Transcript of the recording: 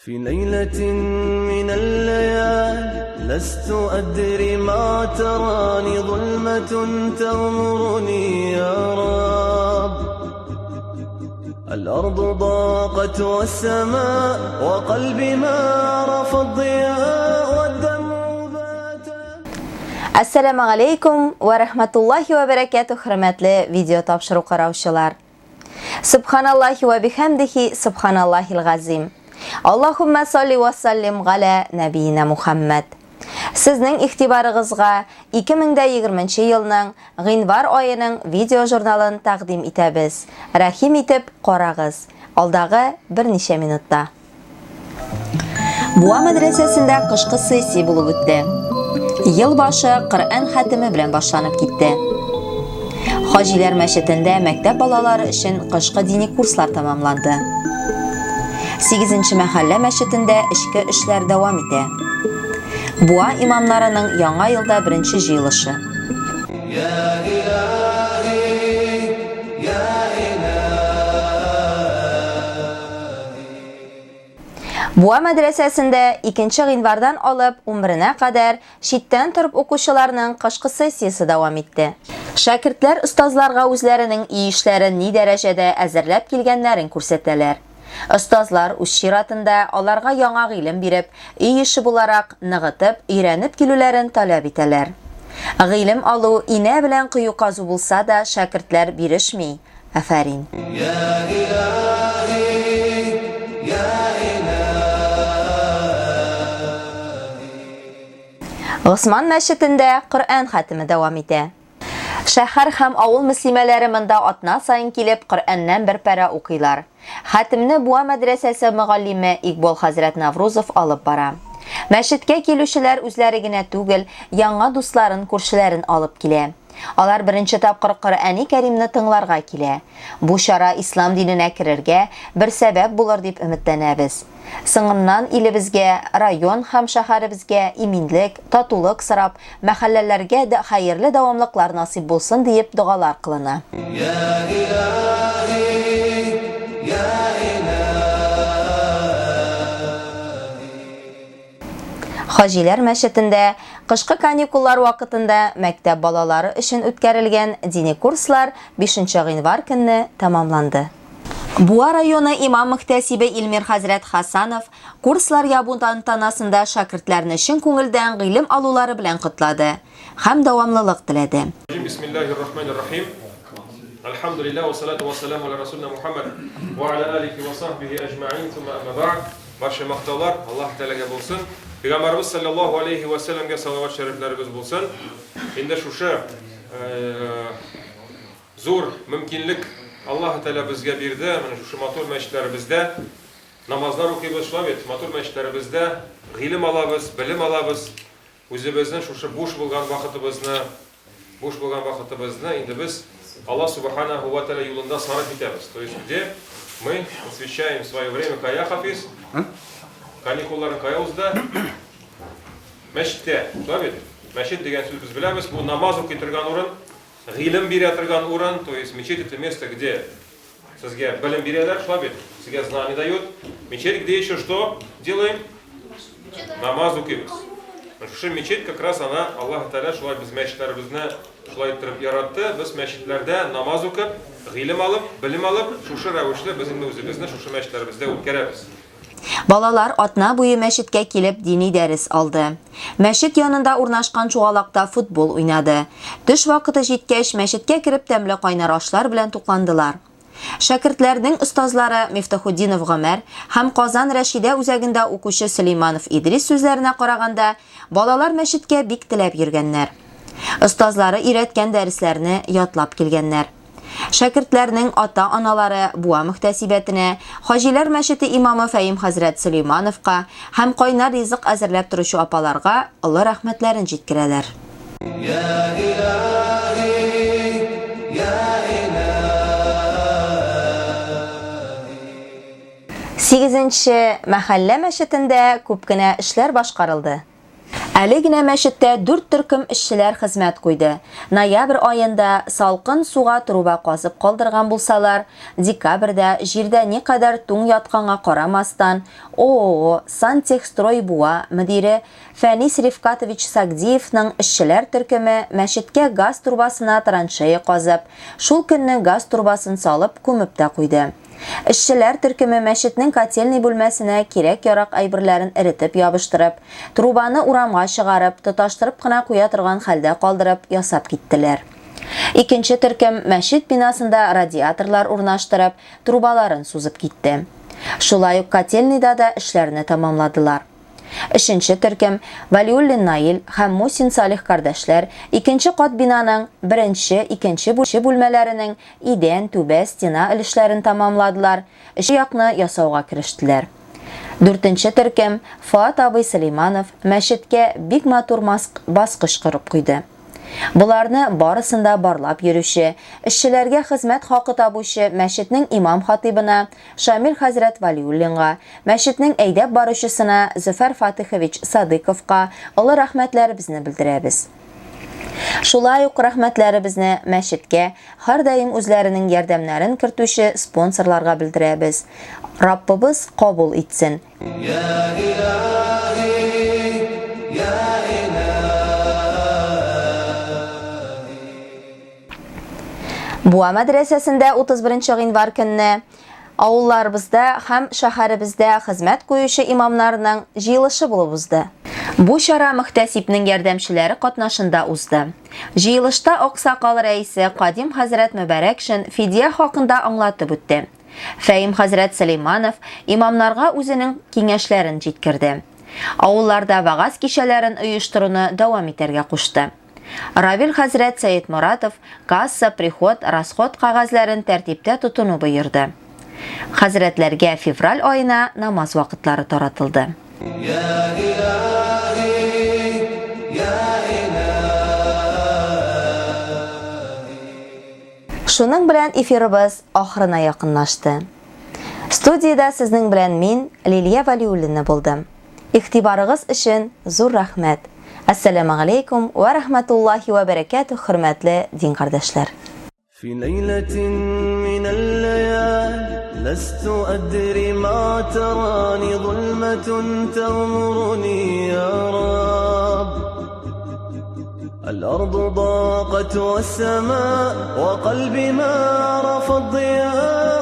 في ليلة من الليالي لست أدري ما تراني ظلمة تغمرني يا رب. الأرض ضاقت والسماء وقلبي ما عرف الضياء والدمع بات. Assalamu alaikum wa rahmatullahi wa barakatuh, hurmatli video topshiruv qarovchilar. Subhanallahi va bihamdihi, subhanallahil g'azim. Allohumma solli va sallim ala nabiyina Muhammad. Sizning e'tiboringizga 2020-yilning G'invar oyining video jurnalini taqdim etamiz. Rahim etib qarag'iz. Oldag'i bir necha minutda. Buva madrasasida qishqi sessiya bo'lib o'tdi. Yil boshi Qur'on xatimi bilan boshlanib ketdi. Hojilar masjidida maktab bolalari uchun qishqi diniy kurslar tamomlandi. 8-mahalla masjidida ishki ishlar davom etdi. Buva imomlarining yangi yilda birinchi yig'ilishi. Buva madrasasida 2-G'invardan olib 11-na qadar chetdan turib o'quvchilarning qishqi sessiyasi davom etdi. Shogirdlar ustozlarga o'zlarining ishlari ne darajada azirlab kelganlarini ko'rsatdilar. Ustozlar o'z shiratında ularga yangi ilm berib, ishi bo'larak nig'itib, o'rganib kelularini talab etdilar. Ilm olu ina bilan quyi qazu bo'lsa-da, shogirdlar berishmay. Afarin. Osman masjidida Qur'on xatimi davom etdi. Shahar ham avul muslimalari menda otna sayin kelib Qur'ondan bir para o'qiylar. Xatimni Buva madrasasi muallimi Iqbol Hazrat Navruzov olib bora. Masjidga keluvchilar o'zlarigina tugil, yangi do'stlarin, ko'rshilarin olib keladi. Ular birinchi topqir Qur'oni Karimni tinglarga keladi. Bu shara islom dinine kirishga bir sabab bo'lar deb umidlanamiz. Sing'imdan ilibizga, rayon ham shaharimizga iminlik, totuvlik sirab, mahallalarga xayrli davomliqlar nasib bo'lsin deb duolar qilina. Hojilar masjidida qishqi kanikullar vaqtida maktab bolalari uchun o'tkazilgan diniy kurslar 5-G'invar kuni tamomlandi. Buva rayoni imom muhtasibi Ilmir Hazrat Hasanov kurslar yabun tantanasida shogirdlarni chin ko'ngildan ilm olulari bilan qutladi ham davomlilik tiladi. Bismillahirrohmanirrohim. Alhamdulillah va salatu va salam ala rasulina Muhammad va ala alihi va sahbihi ajma'in. Thumma amma ba'd. Barcha maqtovlar Alloh taolaga bo'lsin. Peygamberimiz sallallohu alayhi va sallamga salovat shariflarimiz bo'lsin. Endi shu zo'r mumkinlik Alloh taolo bizga berdi. Mana shu motor masjidlarimizda namozlar o'qiymiz, motor masjidlarimizda ilm olamiz, bilim olamiz. O'zimizning shu bo'sh bo'lgan vaqtimizni endi biz Alloh subhanahu va taolo yo'lida sarf etamiz. То есть где мы посвящаем свое время кая хафиз, каникулларын кая узда, masjidga, tabii. Masjid degan so'z biz bilamiz, bu namoz o'qiy turgan o'rin, ilm berib turgan o'rin, то есть мечеть это место, где sizga bilim beradilar, tabii. Sizga знания дают. Мечеть, где еще что делаем? Намаз o'qiymiz. Shu mechet как раз она Alloh taolo shulay biz masjidlarimizni shulay turib yaratdi. Biz masjidlarda namoz o'qib, ilm olib, bilim olib, shu ravishda biz endi o'zimizni shu masjidlarimizda o'tkazamiz. Balalar otna bo'yi masjidga kelib diniy dars oldi. Masjid yonida o'rnashgan cho'g'aloqda futbol o'ynadi. Tush vaqti yetgach masjidga kirib tamli qaynar oshlar bilan to'qlandilar. Shogirdlarning ustozlari Miftahuddinov G'amar ham Qozon Rashida o'zagida o'quvchi Suleymanov Idris so'zlariga qaraganda balalar masjidga bek tilab yurganlar. Ustozlari o'rgatgan darslarni yodlab kelganlar. Shogirdlarning ota-onalari Buva muhtasibatini Hojilar masjidi imomi Fahim Hazrat Suleymanovga ham qaynar rizq azirlab turuvchi opalarga Alloh rahmatlarini yetkazadilar. 8-mahalla masjidida ko'pgina ishlar boshqarildi. Әле генә мәчеттә 4 төркем эшчеләр хезмәт куйды. Ноябрь аенда салкын суга труба казып калдырган булсалар, декабрьдә җирдә никадәр туң ятканга карамастан, ООО Сантехстрой буа мөдире Фәнис Рифкатович Сагдиевның эшчеләр төркеме мәчеткә газ трубасына траншея казып, шул көнне газ трубасын салып күмеп тә куйды. Эшчеләр төркеме мәчетнең котельный бүлмәсенә кирәк-ярак әйберләрен эретеп ябыштырып, трубаны урамга чыгарып, тоташтырып кына куя торган хәлдә калдырып ясап киттеләр. Икенче төркем мәчет бинасында радиаторлар урнаштырып, трубаларын сузып китте. Шулай ук котельныйда да эшләрне тамамладылар. Өченче төркем Валиуллин Наил һәм Мусин Салих кардәшләр икенче кат бинаның беренче, икенче бүлмәләренең идән, түбә, стена өлешләрен тамамладылар, эше якны ясауга керештеләр. Дүртенче төркем Фуат абый Сөлейманов мәчеткә бик матур баскыч корып куйды. Буларны барысында барлап йөрүче, эшчеләргә хезмәт хакы табучы мәчетнең имам хатибына Шамил хәзрәт Валиуллинга, мәчетнең әйдәп баручысына Зөфәр Фатихович Садыковка олы рәхмәтләребезне белдерәбез. Шулай ук рәхмәтләребезне мәчеткә һәрдаим үзләренең ярдәмнәрен кертүче спонсорларга белдерәбез. Раббыбыз кабул итсен. Буа мәдрәсәсендә 31 гыйнвар көнне авылларыбызда һәм шәһәребездә хезмәт куючы имамнарның җыелышы булып узды. Бу чара мөхтәсипнең ярдәмчеләре катнашында узды. Җыелышта аксакал рәисе Кадим хәзрәт Мөбарәкшин фидия хакында аңлатып үтте. Фәим хәзрәт Сөлейманов имамнарга үзенең киңәшләрен җиткерде. Авылларда вагаз кичәләрен оештыруны дәвам итәргә кушты. Равил хәзрәт Сәйет Моратов касса, приход, расход кагазларын тәртиптә тотыну боерды. Хәзрәтләргә февраль аена намаз вакытлары таратылды. Шуның белән эфирыбыз ахырына якынлашты. Студиядә сезнең белән мин, Лилия Валиуллина булдым. Игътибарыгыз өчен зур рәхмәт. Ассаламу алейкум ва рахматуллахи ва баракатух, хөрмәтле дин кардәшләр. في ليلة من الليالي لست أدري ما تراني ظلمة تغمرني يا رب. الأرض ضاقت والسماء وقلبي ما رفض ضياء